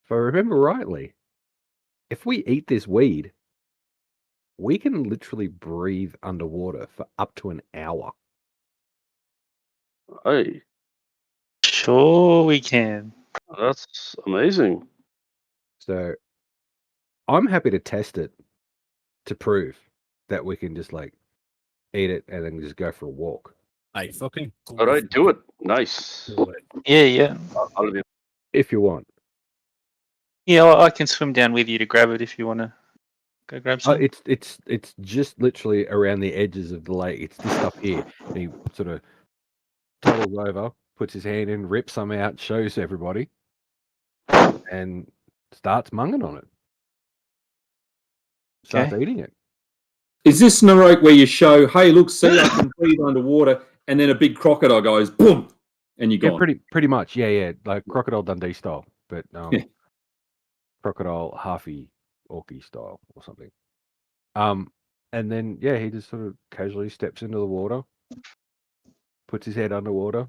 if I remember rightly, if we eat this weed, we can literally breathe underwater for up to an hour. Hey, Sure, we can. that's amazing. So I'm happy to test it to prove that we can just like eat it and then just go for a walk. Hey, fucking. All right, do it. Nice. Do it. Yeah. I'll be. If you want. Yeah, I can swim down with you to grab it if you want to go grab some. It's just literally around the edges of the lake. It's this stuff here. And he sort of toddles over, puts his hand in, rips some out, shows everybody, and starts munging on it. Starts eating it. Is this Naroke where you show, hey, look, see, I can breathe underwater, and then a big crocodile goes, boom, and you're gone? Pretty much. Yeah. Like Crocodile Dundee style, but Crocodile Harvey Orky style or something. And then he just sort of casually steps into the water, puts his head underwater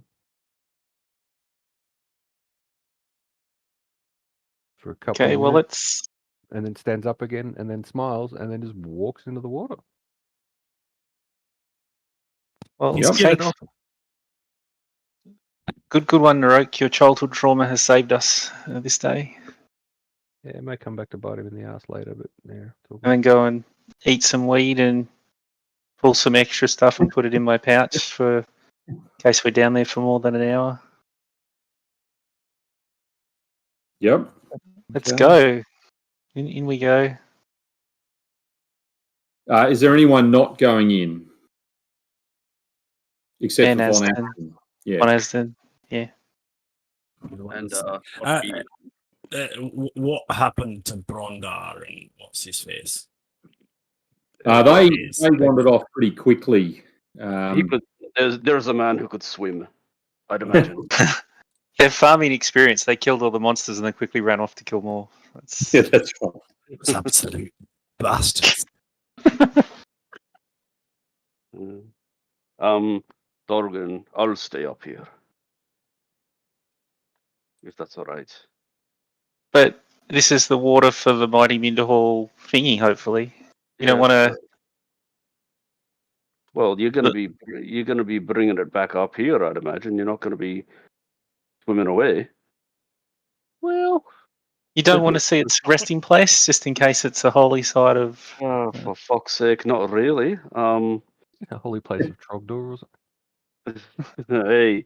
for a couple of minutes. And then stands up again, and then smiles, and then just walks into the water. Well, good one, Naroke. Your childhood trauma has saved us this day. Yeah, it may come back to bite him in the ass later, but yeah. And then go and eat some weed and pull some extra stuff and put it in my pouch for in case we're down there for more than an hour. Yep. Let's go. In we go. Is there anyone not going in? Except for Von Aston. Yeah. Von Aston, yeah. And what happened to Brondar and what's his face? They wandered off pretty quickly. There's a man who could swim, I'd imagine. Their farming experience, they killed all the monsters and then quickly ran off to kill more. Yeah, that's right. It was absolute bastards. Dorgan, I'll stay up here. If that's all right. But this is the water for the mighty Minderhall thingy, hopefully. You don't want to... Well, you're gonna be bringing it back up here, I'd imagine. You're not gonna be swimming away. Well, you don't want to see its resting place, just in case it's a holy site of. For fuck's sake, not really. A holy place of Trogdor, or something. Hey.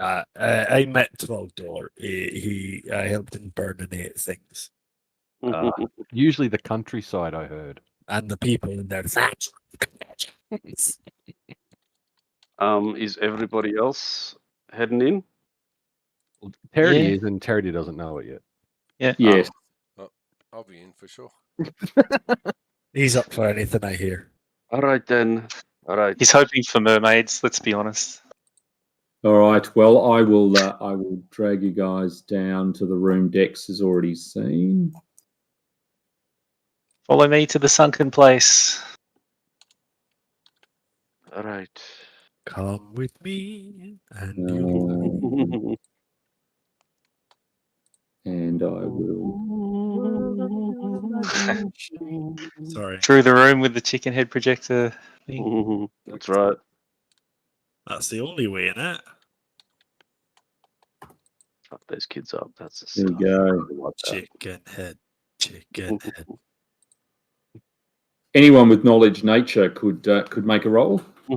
I met Trogdor. I helped him burn and eat things. Usually the countryside, I heard. And the people in there. Is everybody else heading in? Well, Terry is, and Terry doesn't know it yet. Yeah. Yes. I'll be in for sure. He's up for anything, I hear. All right then. All right. He's hoping for mermaids. Let's be honest. All right. Well, I will drag you guys down to the room Dex has already seen. Follow me to the sunken place. All right. Come with me, and and I will. Sorry. Through the room with the chicken head projector thing. That's right. That's the only way, innit? Fuck those kids up. That's the There you go. Chicken head. Chicken head. Anyone with knowledge nature could make a roll. I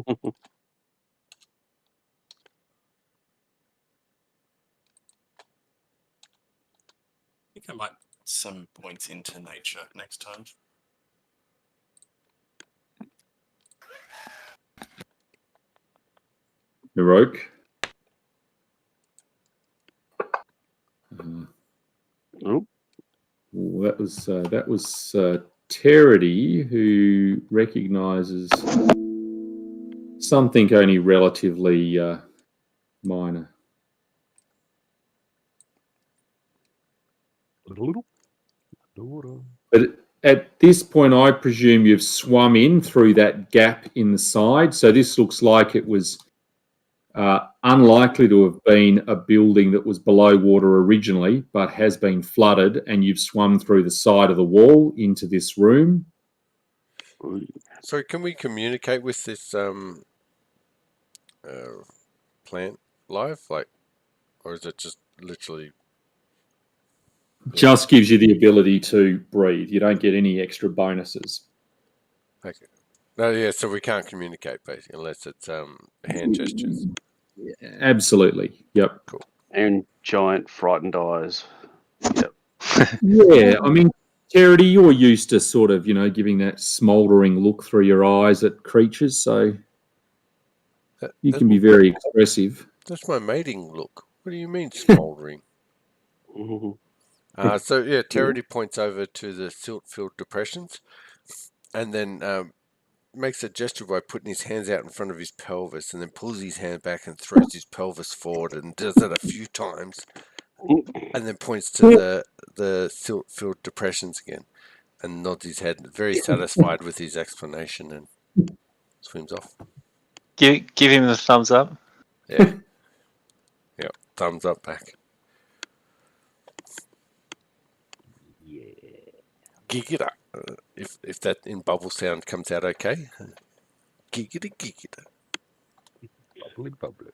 think I might some points into nature next time. Naroke. Nope. Well, that was Terity, who recognises something only relatively minor. But at this point, I presume you've swum in through that gap in the side. So this looks like it was unlikely to have been a building that was below water originally, but has been flooded, and you've swum through the side of the wall into this room. So can we communicate with this plant live, like, or is it just literally? Just gives you the ability to breathe. You don't get any extra bonuses. Okay. No, yeah. So we can't communicate basically unless it's hand gestures. Absolutely. Yep. Cool. And giant frightened eyes. Yep. Yeah, I mean, Charity, you're used to sort of, giving that smouldering look through your eyes at creatures, so you can be very expressive. That's my mating look. What do you mean smouldering? So yeah, Terity points over to the silt-filled depressions, and then makes a gesture by putting his hands out in front of his pelvis, and then pulls his hand back and throws his pelvis forward, and does it a few times, and then points to the silt-filled depressions again, and nods his head, very satisfied with his explanation, and swims off. Give him the thumbs up. Yeah. Yep. Thumbs up back. Yeah. Gigita. If that in bubble sound comes out okay. Gigita, gigita. Bubbly, bubbly.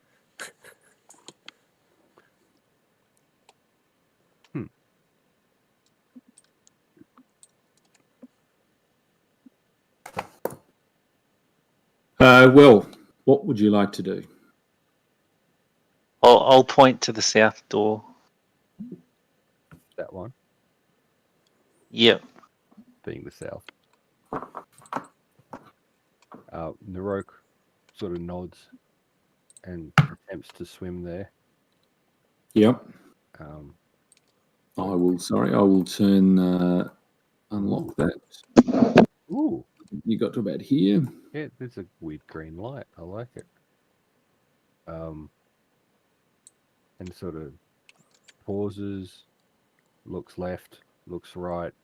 Well, what would you like to do? I'll point to the south door. That one Yep. being the south. Narok sort of nods and attempts to swim there. Yep. I I will turn, unlock that. Ooh, You got to about here. yeah, there's a weird green light. I like it. And sort of pauses, looks left, looks right,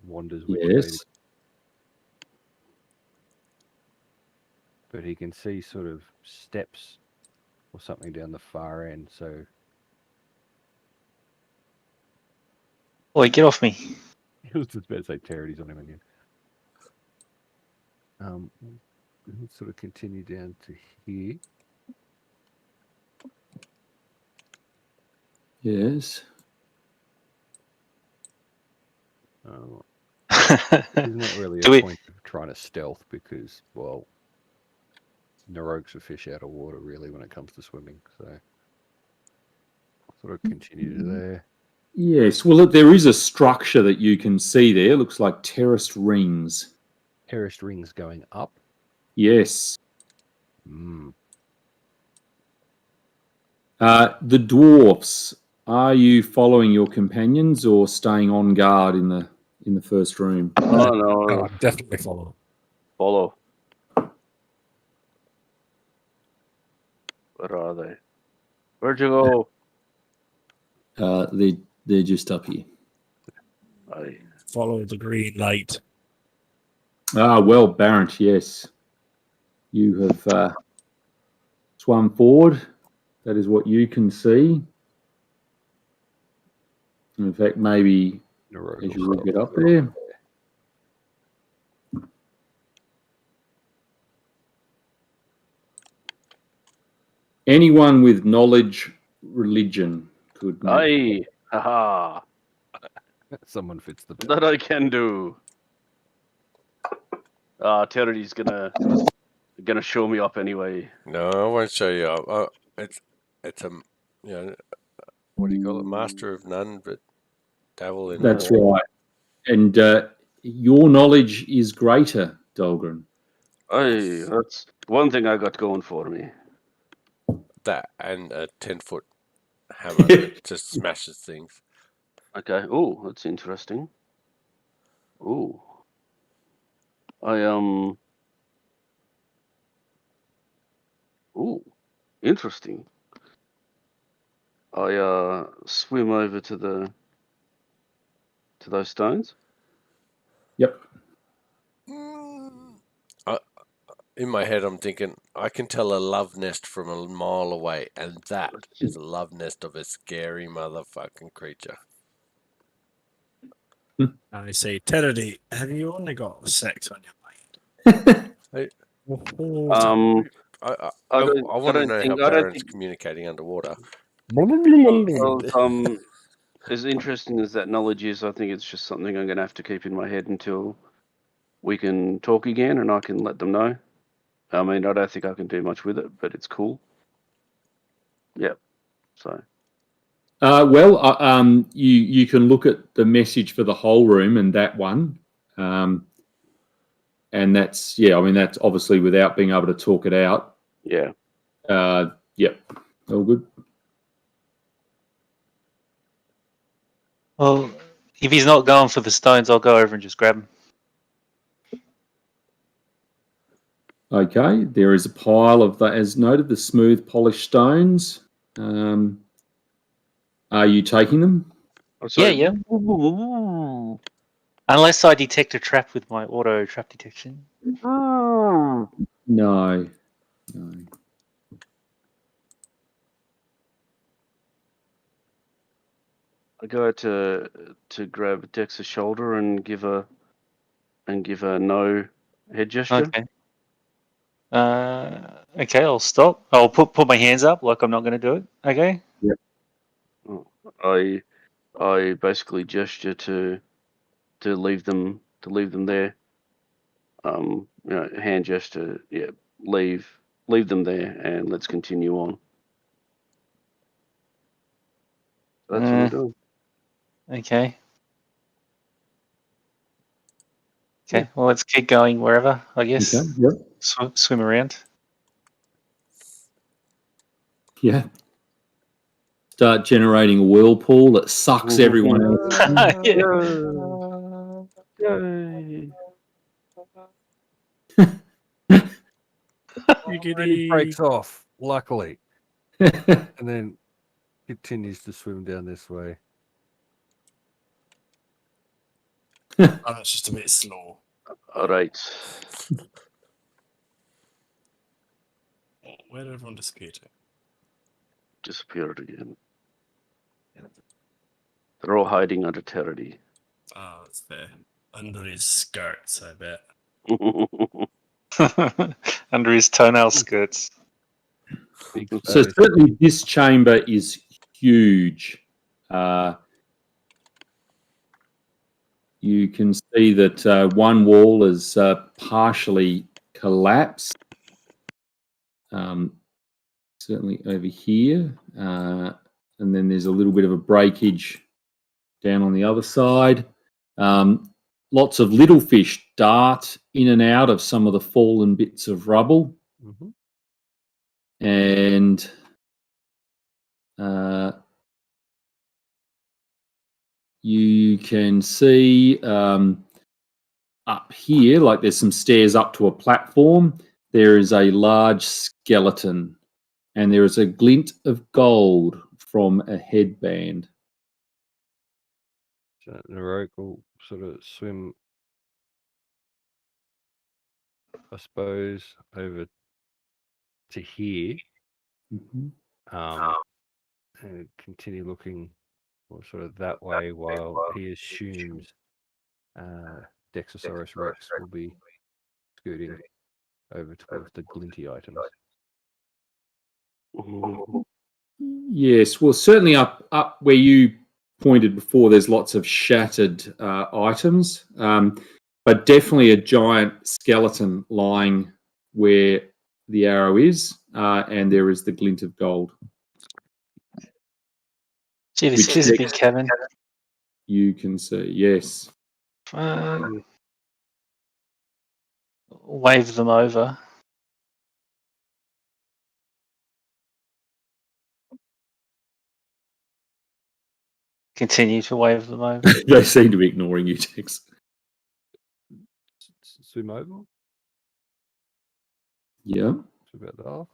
wanders which way. Yes. But he can see sort of steps or something down the far end. So Oi, get off me. he was just about to say Charity's on him again. We'll sort of continue down to here. Yes. There's not really a point of trying to stealth because, well, Narok's a fish out of water really when it comes to swimming. So sort of continue to there. Yes. Well, look, there is a structure that you can see there. Looks like terraced rings. Terraced rings going up. Yes. Mm. The dwarfs. Are you following your companions or staying on guard in the first room? Oh no. I'm definitely following. Follow. Where are they? Where'd you go? They're just up here. Aye. Follow the green light. Well, Barrett, yes. You have swum forward. That is what you can see. In fact, maybe Narok as will you will stop get up there. there. Anyone with knowledge, religion could make Aye. Haha. Someone fits the bill. That I can do. Territy's gonna show me up anyway. No, I won't show you up. It's a what do you call it? Master of none, but dabble in. That's all. right. And your knowledge is greater, Dahlgren. Aye, that's one thing I got going for me. That and a 10-foot hammer that just smashes things. Okay. Oh, that's interesting. Oh. Ooh, interesting. I swim over to those stones. Yep. In my head, I'm thinking I can tell a love nest from a mile away, and that is a love nest of a scary motherfucking creature. I say, Terry, have you only got sex on your mind? I I want to don't know think. how I don't Baron's think. communicating underwater. Well, as interesting as that knowledge is, I think it's just something I'm going to have to keep in my head until we can talk again, and I can let them know. I mean, I don't think I can do much with it, but it's cool. Yep. So. You can look at the message for the whole room and that one, and that's I mean that's obviously without being able to talk it out. Yeah. Yep, all good. Well, if he's not going for the stones, I'll go over and just grab him. Okay, there is a pile of as noted, the smooth polished stones. Are you taking them? Yeah. Unless I detect a trap with my auto trap detection. No. I go to grab Dex's shoulder and give a no head gesture. Okay. Okay, I'll stop. I'll put my hands up like I'm not going to do it. Okay. I basically gesture to leave them there. Hand gesture. Yeah, leave them there, and let's continue on. That's what I'm doing. Okay. Okay. Well, let's keep going wherever, I guess. Okay. Yep. Swim around. Yeah. Start generating a whirlpool that sucks everyone else. Yay. Already breaks off, luckily, and then continues to swim down this way. Oh, it's just a bit slow. All right. Where did everyone disappear to? Disappeared again. They're all hiding under Terry. Oh, it's there. Under his skirts, I bet. Under his toenail skirts. Big So face. certainly this chamber is huge. You can see that one wall is partially collapsed. Certainly over here. And then there's a little bit of a breakage down on the other side. Lots of little fish dart in and out of some of the fallen bits of rubble. Mm-hmm. And you can see up here, like there's some stairs up to a platform. There is a large skeleton, and there is a glint of gold from a headband. So Narok will sort of swim, I suppose, over to here, and continue looking sort of that way while he assumes Dexosaurus Rex will be scooting over towards the glinty items. Yes, well, certainly up where you pointed before, there's lots of shattered items, but definitely a giant skeleton lying where the arrow is, and there is the glint of gold. Gee, this is a big cabin. You can see, yes. Wave them over. Continue to wave them over. They seem to be ignoring you, Tex. Swim over? Yeah. It's about the half.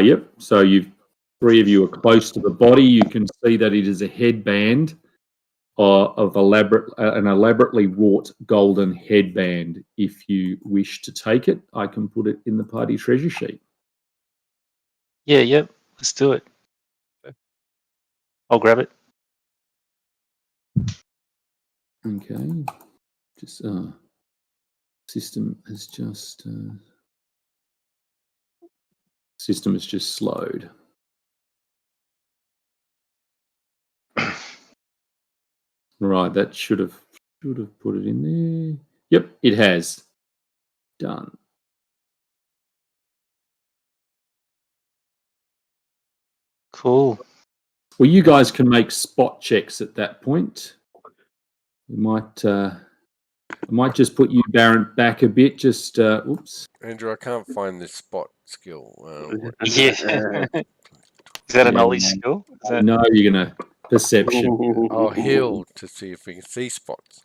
Yep. So you've three of you are close to the body, you can see that it is a headband of an elaborately wrought golden headband. If you wish to take it, I can put it in the party treasure sheet. Yeah, yep. Let's do it. I'll grab it. Okay. Just system has just slowed. Right, that should have put it in there. Yep, it has. Done. Cool. Well, you guys can make spot checks at that point. We might I might just put you, Baron, back a bit. Just oops. Andrew, I can't find this spot skill. Yeah. Is that a knowledge skill? Is that... No, you're gonna perception. I'll heal to see if we can see spots.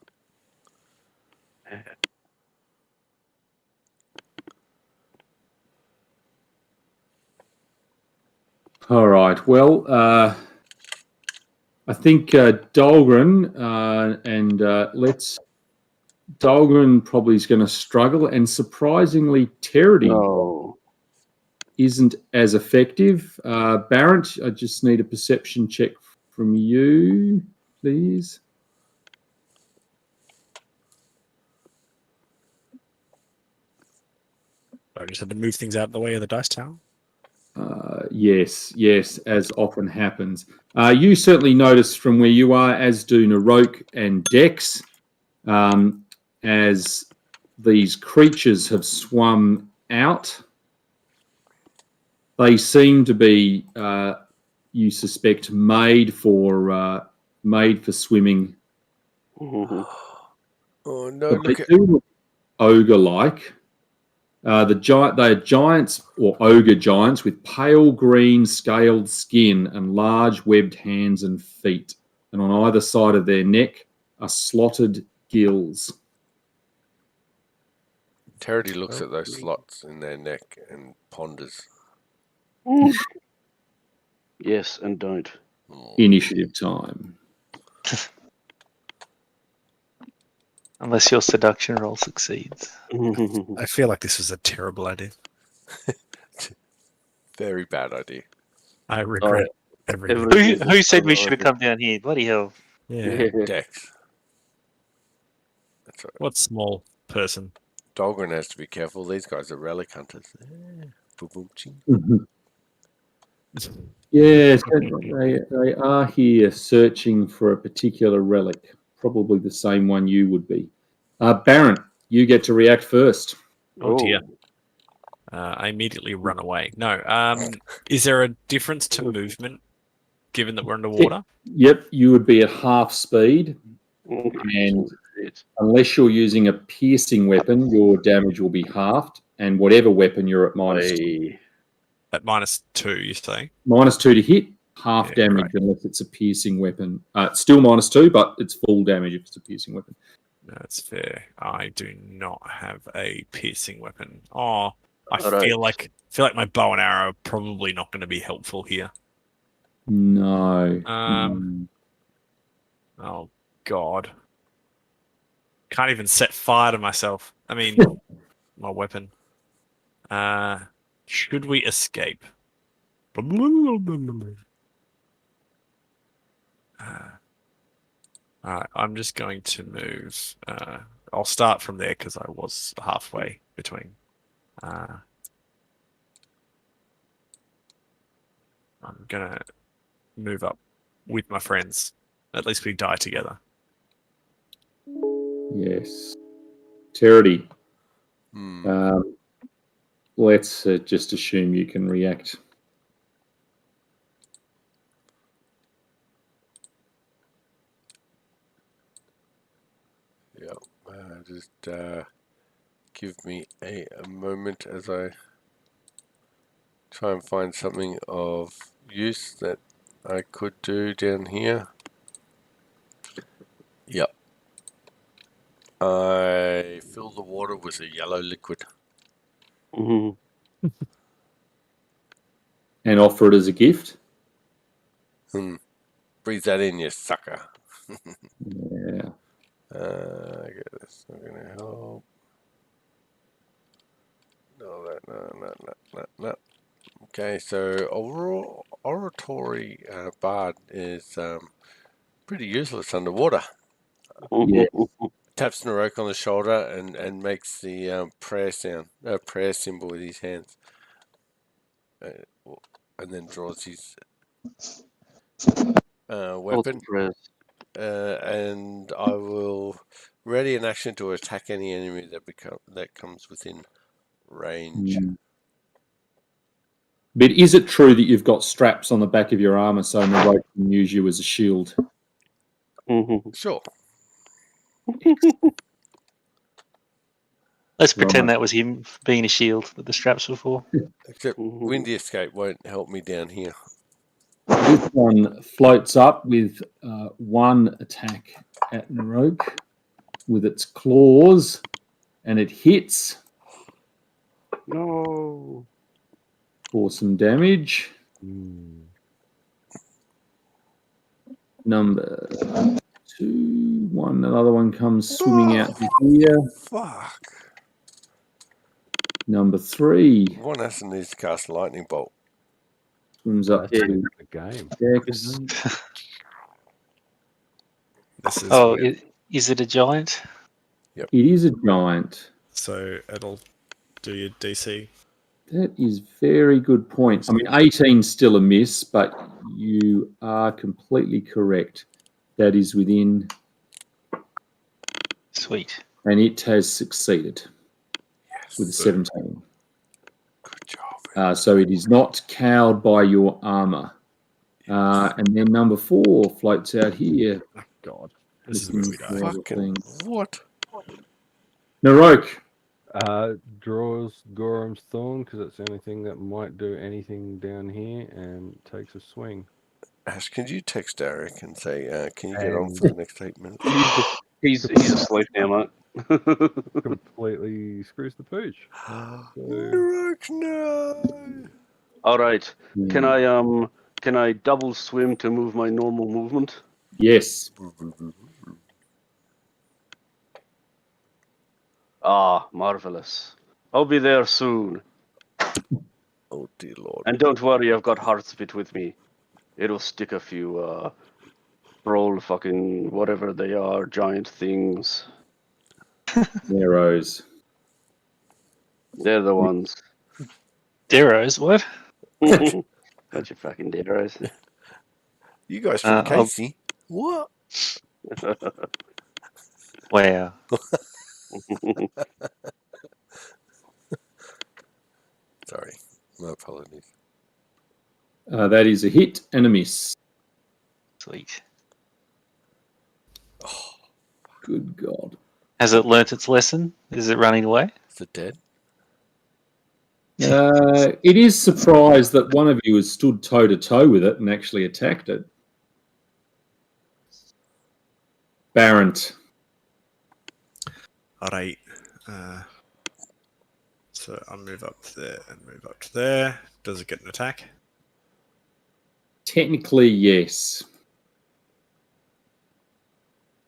All right. Well, I think Dahlgren and Dahlgren probably is going to struggle, and surprisingly, Terity isn't as effective. Barrett, I just need a perception check from you, please. I just had to move things out of the way of the dice tower. Yes, as often happens. You certainly notice from where you are, as do Narok and Dex, as these creatures have swum out. They seem to be, you suspect, made for swimming. Oh no! But Look they at do look ogre-like. They are giants or ogre giants with pale green scaled skin and large webbed hands and feet. And on either side of their neck are slotted gills. Terity looks at those slots in their neck and ponders. Yes, and don't. Initiative time. Unless your seduction roll succeeds. I feel like this was a terrible idea. Very bad idea. I regret everything. Who said we should have come down here? Bloody hell. Yeah. Dex. That's right. What small person? Dahlgren has to be careful. These guys are relic hunters. Yes, they are here searching for a particular relic, probably the same one you would be. Baron, you get to react first. Oh dear. I immediately run away. No. Is there a difference to movement given that we're underwater? Yep, you would be at half speed, and unless you're using a piercing weapon, your damage will be halved, and whatever weapon you're at -2. At -2, you say? -2 to hit, half damage unless it's a piercing weapon. It's still -2, but it's full damage if it's a piercing weapon. That's fair. I do not have a piercing weapon. Oh, I feel like my bow and arrow are probably not going to be helpful here. No. Oh God. Can't even set fire to myself. I mean, my weapon. Should we escape? Alright, I'm just going to move. I'll start from there because I was halfway between. I'm gonna move up with my friends. At least we die together. Yes. Terity. Let's just assume you can react. Yeah. Just give me a moment as I try and find something of use that I could do down here. Yep. I fill the water with a yellow liquid. And offer it as a gift? Breathe that in, you sucker. Yeah. I guess that's not going to help. No. Okay, so oratory bard is pretty useless underwater. Yeah. Taps Narok on the shoulder and makes the prayer symbol with his hands, and then draws his weapon. And I will ready an action to attack any enemy that comes within range. But is it true that you've got straps on the back of your armor so Narok can use you as a shield? Sure. Let's pretend that was him being a shield that the straps were for. Except Windy Escape won't help me down here. This one floats up with one attack at Narok with its claws, and it hits No. for some damage. Number 2, another one comes swimming out to here. Fuck. Number 3 One Aston needs to cast a lightning bolt. swims up That's to the game. Dex. This is Oh, weird. is it a giant? It is a giant. So it'll do your DC. That is very good points. I mean, 18's still a miss, but you are completely correct. That is within, Sweet. and it has succeeded with a 17. Good job. So it is not cowed by your armor. And then number 4 floats out here. Oh, God. This is where we die. Fucking what? Narok. Draws Gorham's Thorn because it's the only thing that might do anything down here, and takes a swing. Ash, can you text Derek and say, can you get on for the next 8 minutes? He's asleep now, mate. Completely screws the pooch. Narok, no! All right. Can I double swim to move my normal movement? Yes. Ah, marvelous. I'll be there soon. Oh, dear Lord. And don't worry, I've got Heartsbit with me. It'll stick a few roll fucking whatever they are, giant things. Arrows. They're the ones. Deros, what? Bunch of fucking Deros. You guys from Casey? What? Wow. Sorry. My apologies. That is a hit and a miss. Sweet. Good God. Has it learnt its lesson? Is it running away? Is it dead? It is surprised that one of you has stood toe-to-toe with it and actually attacked it. Barrent. All right. So I'll move up to there and move up to there. Does it get an attack? Technically, yes.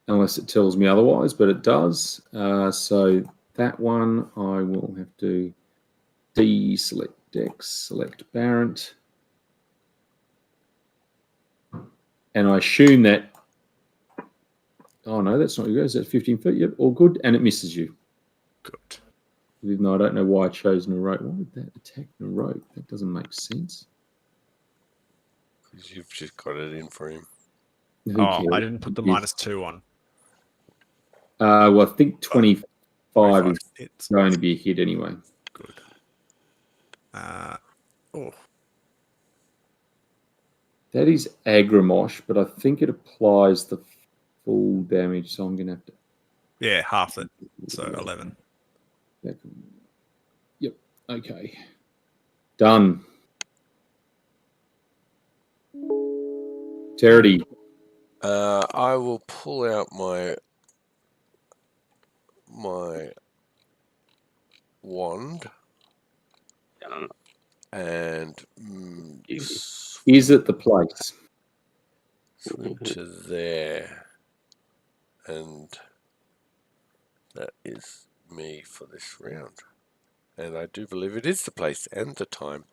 Unless it tells me otherwise, but it does. So that one I will have to deselect Dex, select Barrent. And I assume that... Oh, no, that's not good. Is that 15 feet? Yep, all good. And it misses you. Good. Even though I don't know why I chose Narok. Why would that attack Narok? That doesn't make sense. Because you've just got it in for him. Who I cares? didn't put the Yes. -2 on. Well, I think 25 is It's going to be a hit anyway. good. That is Agramosh, but I think it applies the full damage, so I'm going to have to... Yeah, half it. So 11. Yep, okay. Done. Charity. I will pull out my wand and Is it the place? Swim to there. And that is me for this round. And I do believe it is the place and the time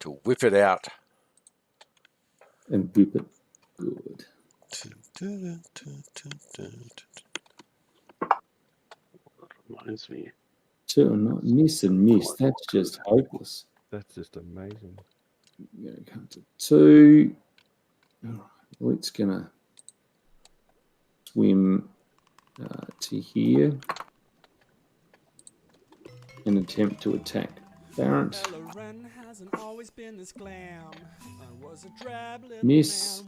to whip it out. And whip it good. Reminds me. Not miss and miss. That's just hopeless. That's just amazing. I'm going to come to 2. All right. Well, it's going to swim to here and attempt to attack Barrett. Miss.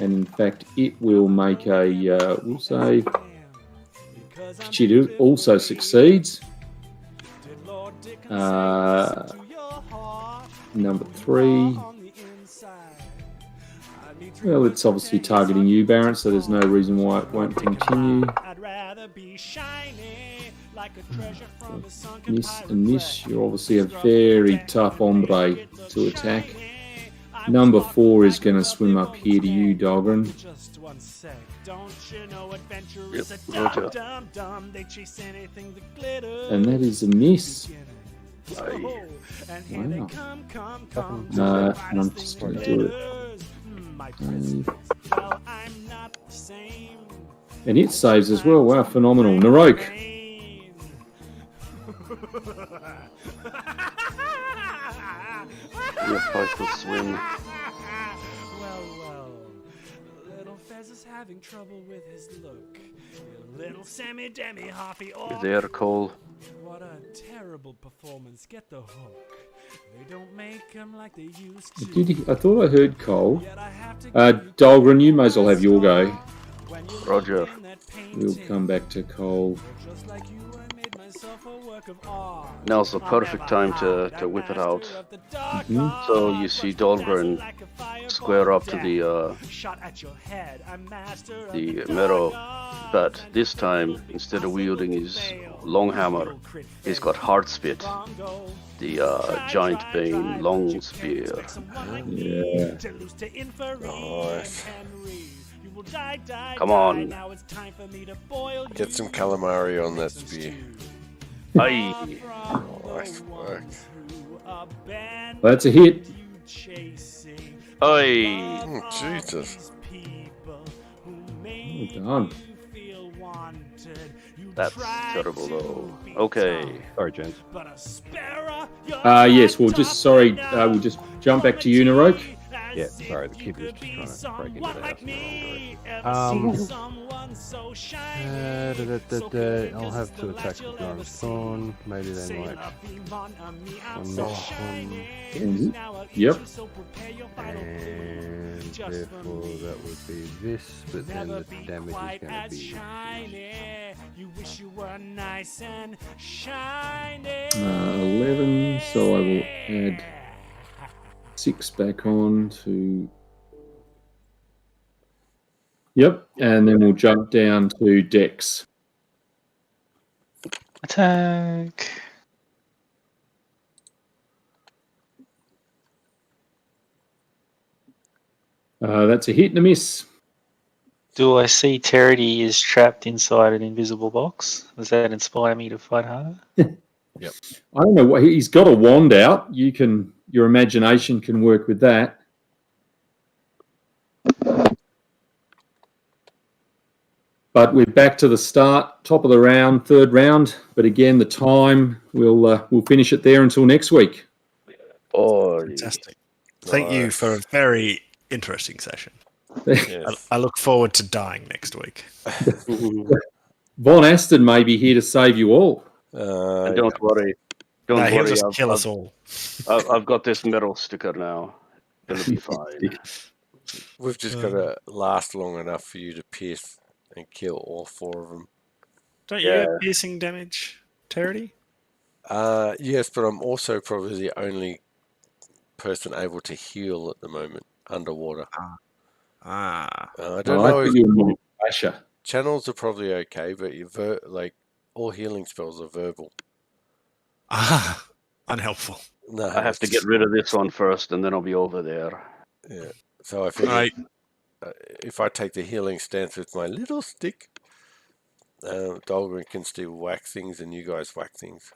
And in fact, it will make a, we'll say, it also succeeds. Number 3. Well, it's obviously targeting you, Barrett, so there's no reason why it won't continue. Miss and miss. You're obviously a very tough hombre to attack. Number 4 is going to swim up here to you, Dogran. Yep, roger. And that is a miss. Aye. Wow. And I'm just going to do it. And it saves as well. Wow, phenomenal. Naroke. Your both will swim. Well, little Fez is having trouble with his look. Little Sammy Demi Hoppy. You're there, Cole. What a terrible performance. Get the hook. They don't make them like they used to. I thought I heard Cole. Dahlgren, you may as well have your go. Roger. We'll come back to Cole. Now's the perfect time to whip it out. Mm-hmm. So you see Dahlgren square up to the meadow, but this time, instead of wielding his long hammer, he's got Heart Spit, the giant bane long spear. Yeah. Nice. Come on. Get some calamari on that spear. Aye. Nice work. That's a hit. Aye. Oh, Jesus. Well done. That's terrible though. Okay. Sorry, gents. Yes, we'll just jump back to you, Naroke. Yeah, sorry, the kid was just trying to break into the house. I'll have to attack the Giant's Thorn. Maybe they might. On this one. Yep. And therefore that would be this, but then the damage is going to be 11, so I will add 6 back on to... Yep, and then we'll jump down to Dex. Attack. That's a hit and a miss. Do I see Terity is trapped inside an invisible box? Does that inspire me to fight harder? I don't know what he's got a wand out. Your imagination can work with that. But we're back to the start, top of the round, 3rd round. But again, the time we'll finish it there until next week. Oh, Fantastic. Thank you for a very interesting session. Yes. I look forward to dying next week. Von Aston may be here to save you all. don't worry. Don't He'll worry. just kill us all. I've got this metal sticker now. It'll be fine. We've just got to last long enough for you to pierce and kill all 4 of them. Don't you get piercing damage, Terity? Yes, but I'm also probably the only person able to heal at the moment underwater. I don't know. I think you're more Asher. Channels are probably okay, but all healing spells are verbal. Unhelpful. No, I have to get rid of this one first, and then I'll be over there. Yeah. So I figured Right. if I take the healing stance with my little stick, Dahlgren can still whack things and you guys whack things.